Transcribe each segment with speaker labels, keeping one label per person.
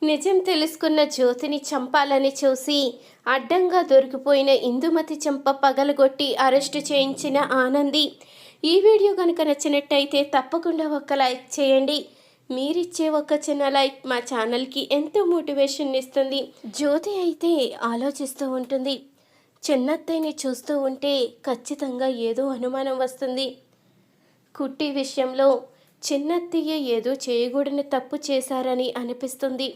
Speaker 1: నిజం తెలుసుకున్న జ్యోతిని చంపాలని చూసి అడ్డంగా దొరికిపోయిన ఇందుమతి చెంప పగలగొట్టి అరెస్టు చేయించిన ఆనంది. ఈ వీడియో కనుక నచ్చినట్టయితే తప్పకుండా ఒక లైక్ చేయండి. మీరిచ్చే ఒక చిన్న లైక్ మా ఛానల్కి ఎంతో మోటివేషన్ ఇస్తుంది. జ్యోతి అయితే ఆలోచిస్తూ ఉంటుంది. చిన్నత్తయ్యని చూస్తూ ఉంటే ఖచ్చితంగా ఏదో అనుమానం వస్తుంది. కుట్టి విషయంలో చిన్నత్తయ్య ఏదో చేయకూడని తప్పు చేశారని అనిపిస్తుంది.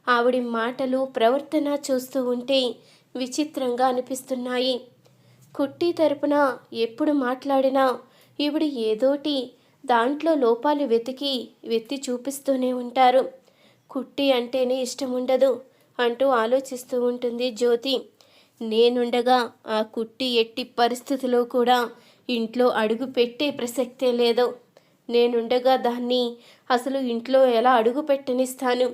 Speaker 1: ఆవిడ మాటలు ప్రవర్తన చూస్తూ ఉంటే విచిత్రంగా అనిపిస్తున్నాయి. కుట్టి తరపున ఎప్పుడు మాట్లాడినా ఈవిడ ఏదోటి దాంట్లో లోపాలు వెత్తి చూపిస్తూనే ఉంటారు. కుట్టి అంటేనే ఇష్టం ఉండదు అంటూ ఆలోచిస్తూ ఉంటుంది జ్యోతి. నేనుండగా ఆ కుట్టి ఎట్టి పరిస్థితిలో కూడా ఇంట్లో అడుగు పెట్టే ప్రసక్తే లేదు. నేనుండగా దాన్ని అసలు ఇంట్లో ఎలా అడుగు పెట్టనిస్తాను?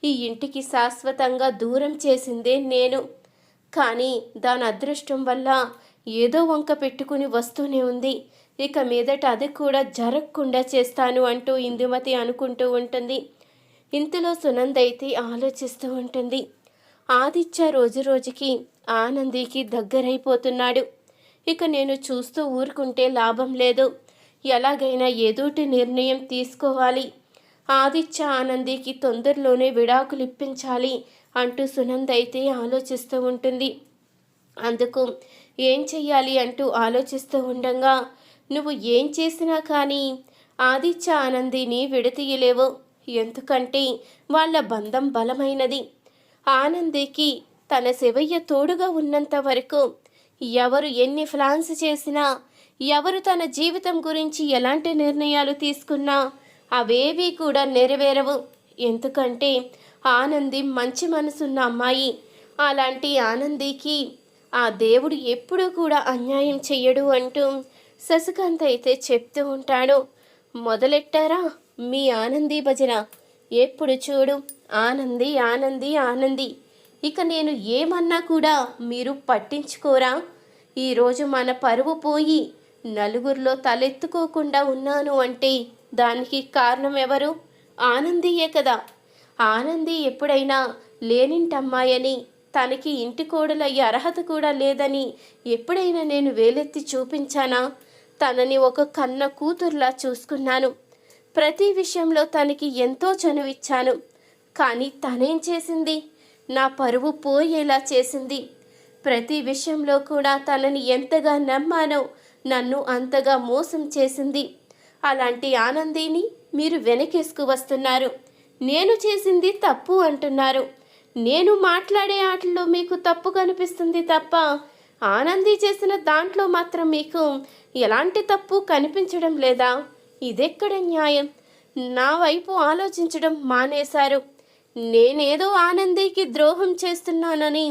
Speaker 1: ఈ ఇంటికి శాశ్వతంగా దూరం చేసిందే నేను. కానీ దాని అదృష్టం వల్ల ఏదో వంక పెట్టుకుని వస్తూనే ఉంది. ఇక మీదట అది కూడా జరగకుండా చేస్తాను అంటూ ఇందుమతి అనుకుంటూ ఉంటుంది. ఇంతలో సునంద అయితే ఆలోచిస్తూ ఉంటుంది. ఆదిత్య రోజు రోజుకి ఆనందికి దగ్గరైపోతున్నాడు. ఇక నేను చూస్తూ ఊరుకుంటే లాభం లేదు. ఎలాగైనా ఏదోటి నిర్ణయం తీసుకోవాలి. ఆదిత్య ఆనందికి తొందరలోనే విడాకులు ఇప్పించాలి అంటూ సునంద అయితే ఆలోచిస్తూ ఉంటుంది. అందుకు ఏం చెయ్యాలి అంటూ ఆలోచిస్తూ ఉండగా నువ్వు ఏం చేసినా కానీ ఆదిత్య ఆనందిని విడతీయలేవు. ఎందుకంటే వాళ్ళ బంధం బలమైనది. ఆనందికి తన శివయ్య తోడుగా ఉన్నంత వరకు ఎవరు ఎన్ని ప్లాన్స్ చేసినా, ఎవరు తన జీవితం గురించి ఎలాంటి నిర్ణయాలు తీసుకున్నా అవేవి కూడా నెరవేరవు. ఎందుకంటే ఆనంది మంచి మనసున్న అమ్మాయి. అలాంటి ఆనందికి ఆ దేవుడు ఎప్పుడూ కూడా అన్యాయం చెయ్యడు అంటూ శశికాంత్ అయితే చెప్తూ ఉంటాడు. మొదలెట్టారా మీ ఆనంది భజన? ఎప్పుడు చూడు ఆనంది ఆనంది ఆనంది. ఇక నేను ఏమన్నా కూడా మీరు పట్టించుకోరా? ఈరోజు మన పరువు పోయి నలుగురిలో తలెత్తుకోకుండా ఉన్నాను అంటే దానికి కారణం ఎవరు? ఆనందియే కదా. ఆనంది ఎప్పుడైనా లేనింటమ్మాయని, తనకి ఇంటి కోడలయ్యే అర్హత కూడా లేదని ఎప్పుడైనా నేను వేలెత్తి చూపించానా? తనని ఒక కన్న కూతుర్లా చూసుకున్నాను. ప్రతి విషయంలో తనకి ఎంతో చనువిచ్చాను. కానీ తనేం చేసింది? నా పరువు పోయేలా చేసింది. ప్రతి విషయంలో కూడా తనని ఎంతగా నమ్మానో నన్ను అంతగా మోసం చేసింది. అలాంటి ఆనందిని మీరు వెనకేసుకు వస్తున్నారు. నేను చేసింది తప్పు అంటున్నారు. నేను మాట్లాడే ఆటల్లో మీకు తప్పు కనిపిస్తుంది తప్ప ఆనంది చేసిన దాంట్లో మాత్రం మీకు ఎలాంటి తప్పు కనిపించడం లేదా? ఇదెక్కడ న్యాయం? నా వైపు ఆలోచించడం మానేశారు. నేనేదో ఆనందికి ద్రోహం చేస్తున్నానని,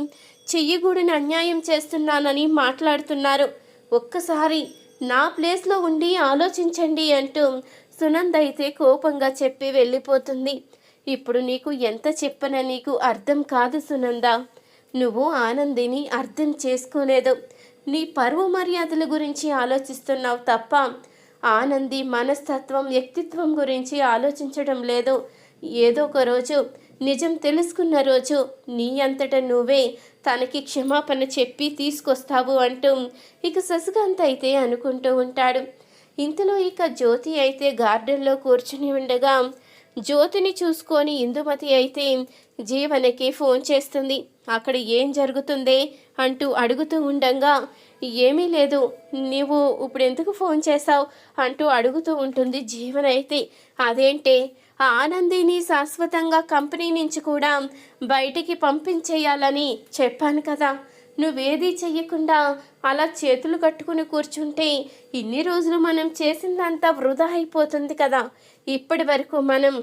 Speaker 1: చెయ్యగూడిన అన్యాయం చేస్తున్నానని మాట్లాడుతున్నారు. ఒక్కసారి నా ప్లేస్లో ఉండి ఆలోచించండి అంటూ సునంద అయితే కోపంగా చెప్పి వెళ్ళిపోతుంది. ఇప్పుడు నీకు ఎంత చెప్పినా నీకు అర్థం కాదు సునంద. నువ్వు ఆనందిని అర్థం చేసుకోలేదు. నీ పరువు మర్యాదల గురించి ఆలోచిస్తున్నావు తప్ప ఆనంది మనస్తత్వం, వ్యక్తిత్వం గురించి ఆలోచించడం లేదు. ఏదో ఒక రోజు నిజం తెలుసుకున్న రోజు నీ అంతట నువ్వే తనకి క్షమాపణ చెప్పి తీసుకొస్తావు అంటూ ఇక శశికాంత్ అయితే అనుకుంటూ ఉంటాడు. ఇంతలో ఇక జ్యోతి అయితే గార్డెన్లో కూర్చుని ఉండగా జ్యోతిని చూసుకొని ఇందుమతి అయితే జీవనకి ఫోన్ చేస్తుంది. అక్కడ ఏం జరుగుతుందే అంటూ అడుగుతూ ఉండగా ఏమీ లేదు, నీవు ఇప్పుడు ఎందుకు ఫోన్ చేశావు అంటూ అడుగుతూ ఉంటుంది జీవన అయితే. అదేంటే ఆనందిని శాశ్వతంగా కంపెనీ నుంచి కూడా బయటికి పంపించేయాలని చెప్పాను కదా. నువ్వేదీ చెయ్యకుండా అలా చేతులు కట్టుకుని కూర్చుంటే ఇన్ని రోజులు మనం చేసిందంతా వృధా అయిపోతుంది కదా. ఇప్పటి వరకు మనం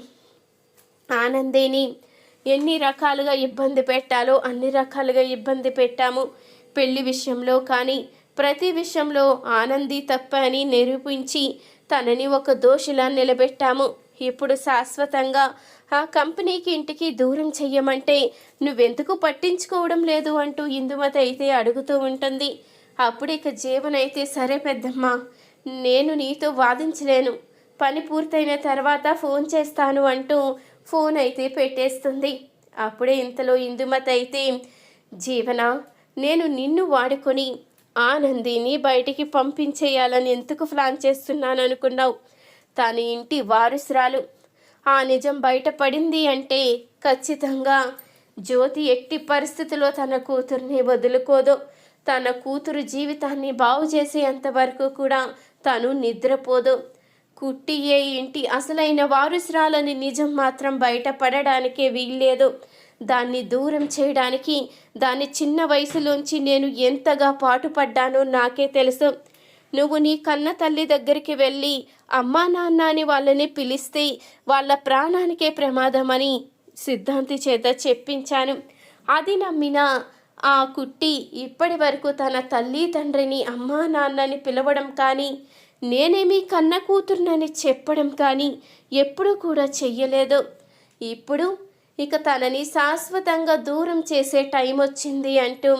Speaker 1: ఆనందిని ఎన్ని రకాలుగా ఇబ్బంది పెట్టాలో అన్ని రకాలుగా ఇబ్బంది పెట్టాము. పెళ్లి విషయంలో కానీ ప్రతి విషయంలో ఆనంది తప్ప అని నిరూపించి తనని ఒక దోషిలా నిలబెట్టాము. ఇప్పుడు శాశ్వతంగా ఆ కంపెనీకి ఇంటికి దూరం చెయ్యమంటే నువ్వెందుకు పట్టించుకోవడం లేదు అంటూ ఇందుమతి అయితే అడుగుతూ ఉంటుంది. అప్పుడు ఇక జీవన్ అయితే సరే పెద్దమ్మ, నేను నీతో వాదించలేను, పని పూర్తయిన తర్వాత ఫోన్ చేస్తాను అంటూ ఫోన్ అయితే పెట్టేస్తుంది. అప్పుడే ఇంతలో ఇందుమతి అయితే, జీవన, నేను నిన్ను వాడుకొని ఆనందిని బయటికి పంపించేయాలని ఎందుకు ప్లాన్ చేస్తున్నాను అనుకున్నావు? తన ఇంటి వారసురాలు. ఆ నిజం బయటపడింది అంటే ఖచ్చితంగా జ్యోతి ఎట్టి పరిస్థితిలో తన కూతుర్ని వదులుకోదు. తన కూతురు జీవితాన్ని బాగు చేసేంత వరకు కూడా తను నిద్రపోదు. కుట్టి ఏ ఇంటి అసలైన వారసురాలని నిజం మాత్రం బయటపడడానికే వీల్లేదు. దాన్ని దూరం చేయడానికి దాని చిన్న వయసులోంచి నేను ఎంతగా పాటుపడ్డానో నాకే తెలుసు. నువ్వు నీ కన్న తల్లి దగ్గరికి వెళ్ళి అమ్మా నాన్న అని వాళ్ళని పిలిస్తే వాళ్ళ ప్రాణానికే ప్రమాదమని సిద్ధాంతి చేత చెప్పించాను. అది నమ్మిన ఆ కుట్టి ఇప్పటి వరకు తన తల్లి తండ్రిని అమ్మా నాన్నని పిలవడం కానీ, నేనేమీ కన్న కూతురునని చెప్పడం కానీ ఎప్పుడూ కూడా చెయ్యలేదు. ఇప్పుడు ఇక తనని శాశ్వతంగా దూరం చేసే టైం వచ్చింది అంటూ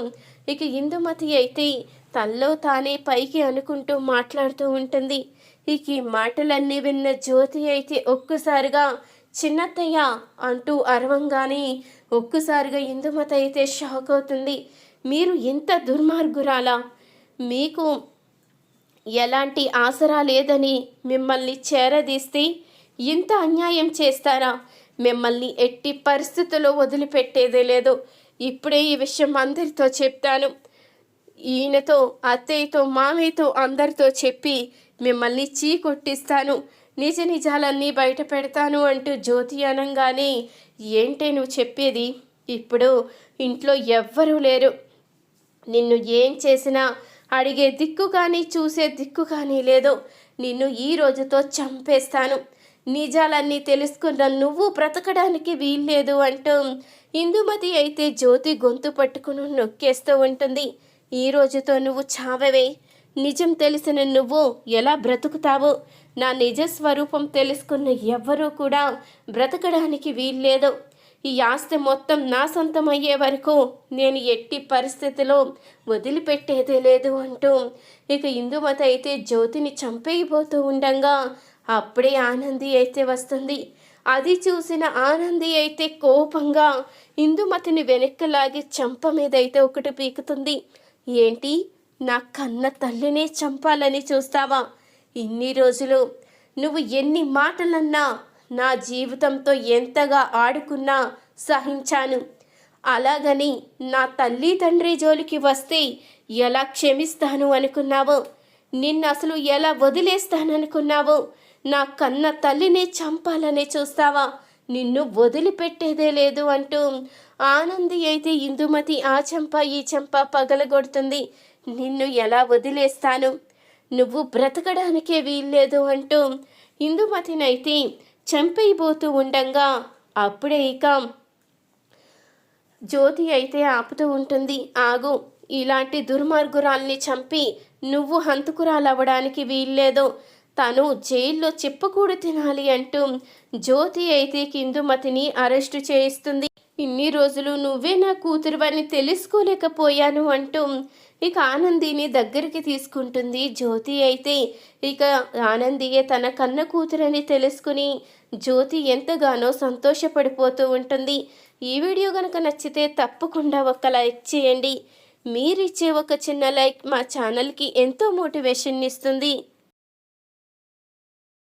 Speaker 1: ఇక ఇందుమతి అయితే తల్లో తానే పైకి అనుకుంటూ మాట్లాడుతూ ఉంటుంది. ఇక ఈ మాటలన్నీ విన్న జ్యోతి అయితే ఒక్కసారిగా చిన్నత్తయ్య అంటూ అరవంగానే ఒక్కసారిగా ఇందుమతి అయితే షాక్ అవుతుంది. మీరు ఇంత దుర్మార్గురాలా? మీకు ఎలాంటి ఆసరా లేదని మిమ్మల్ని చేరదీస్తే ఇంత అన్యాయం చేస్తారా? మిమ్మల్ని ఎట్టి పరిస్థితుల్లో వదిలిపెట్టేదే లేదు. ఇప్పుడే ఈ విషయం అందరితో చెప్తాను. ఈయనతో, అత్తయ్యతో, మామయ్యతో అందరితో చెప్పి మిమ్మల్ని చీకొట్టిస్తాను. నిజ నిజాలన్నీ బయట పెడతాను అంటూ జ్యోతి అనగానే, ఏంటే నువ్వు చెప్పేది? ఇప్పుడు ఇంట్లో ఎవ్వరూ లేరు. నిన్ను ఏం చేసినా అడిగే దిక్కు కానీ చూసే దిక్కు కానీ లేదు. నిన్ను ఈ రోజుతో చంపేస్తాను. నిజాలన్నీ తెలుసుకున్న నువ్వు బ్రతకడానికి వీల్లేదు అంటూ ఇందుమతి అయితే జ్యోతి గొంతు పట్టుకుని నొక్కేస్తూ ఉంటుంది. ఈ రోజుతో నువ్వు చావవే. నిజం తెలిసిన నువ్వు ఎలా బ్రతుకుతావు? నా నిజ స్వరూపం తెలుసుకున్న ఎవ్వరూ కూడా బ్రతకడానికి వీల్లేదు. ఈ ఆస్తి మొత్తం నా సొంతం అయ్యే వరకు నేను ఎట్టి పరిస్థితిలో వదిలిపెట్టేదే లేదు అంటూ ఇక ఇందుమతి అయితే జ్యోతిని చంపేయబోతూ ఉండగా అప్పుడే ఆనంది అయితే వస్తుంది. అది చూసిన ఆనంది అయితే కోపంగా ఇందుమతిని వెనక్కి లాగి చంప మీద అయితే ఒకటి పీకుతుంది. ఏంటి, నా కన్న తల్లినే చంపాలని చూస్తావా? ఇన్ని రోజులు నువ్వు ఎన్ని మాటలన్నా, నా జీవితంతో ఎంతగా ఆడుకున్నా సహించాను. అలాగని నా తల్లి తండ్రి జోలికి వస్తే ఎలా క్షమిస్తాను అనుకున్నావు? నిన్ను అసలు ఎలా వదిలేస్తాననుకున్నావు? నా కన్న తల్లినే చంపాలని చూస్తావా? నిన్ను వదిలిపెట్టేదే లేదు అంటూ ఆనంది అయితే ఇందుమతి ఆ చెంప ఈ చెంప పగలగొడుతుంది. నిన్ను ఎలా వదిలేస్తాను? నువ్వు బ్రతకడానికే వీల్లేదు అంటూ ఇందుమతినైతే చంపైపోతూ ఉండగా అప్పుడే ఇక జ్యోతి అయితే ఆపుతూ ఉంటుంది. ఆగు, ఇలాంటి దుర్మార్గురాల్ని చంపి నువ్వు హంతకురాలవ్వడానికి వీల్లేదు. తను జైల్లో చిప్పకూడు తినాలి అంటూ జ్యోతి అయితే ఇందుమతిని అరెస్టు చేయిస్తుంది. ఇన్ని రోజులు నువ్వే నా కూతురువని తెలుసుకోలేకపోయాను అంటూ ఇక ఆనందిని దగ్గరికి తీసుకుంటుంది జ్యోతి అయితే. ఇక ఆనందియే తన కన్న కూతురని తెలుసుకుని జ్యోతి ఎంతగానో సంతోషపడిపోతూ ఉంటుంది. ఈ వీడియో కనుక నచ్చితే తప్పకుండా ఒక లైక్ చేయండి. మీరిచ్చే ఒక చిన్న లైక్ మా ఛానల్కి ఎంతో మోటివేషన్ ఇస్తుంది.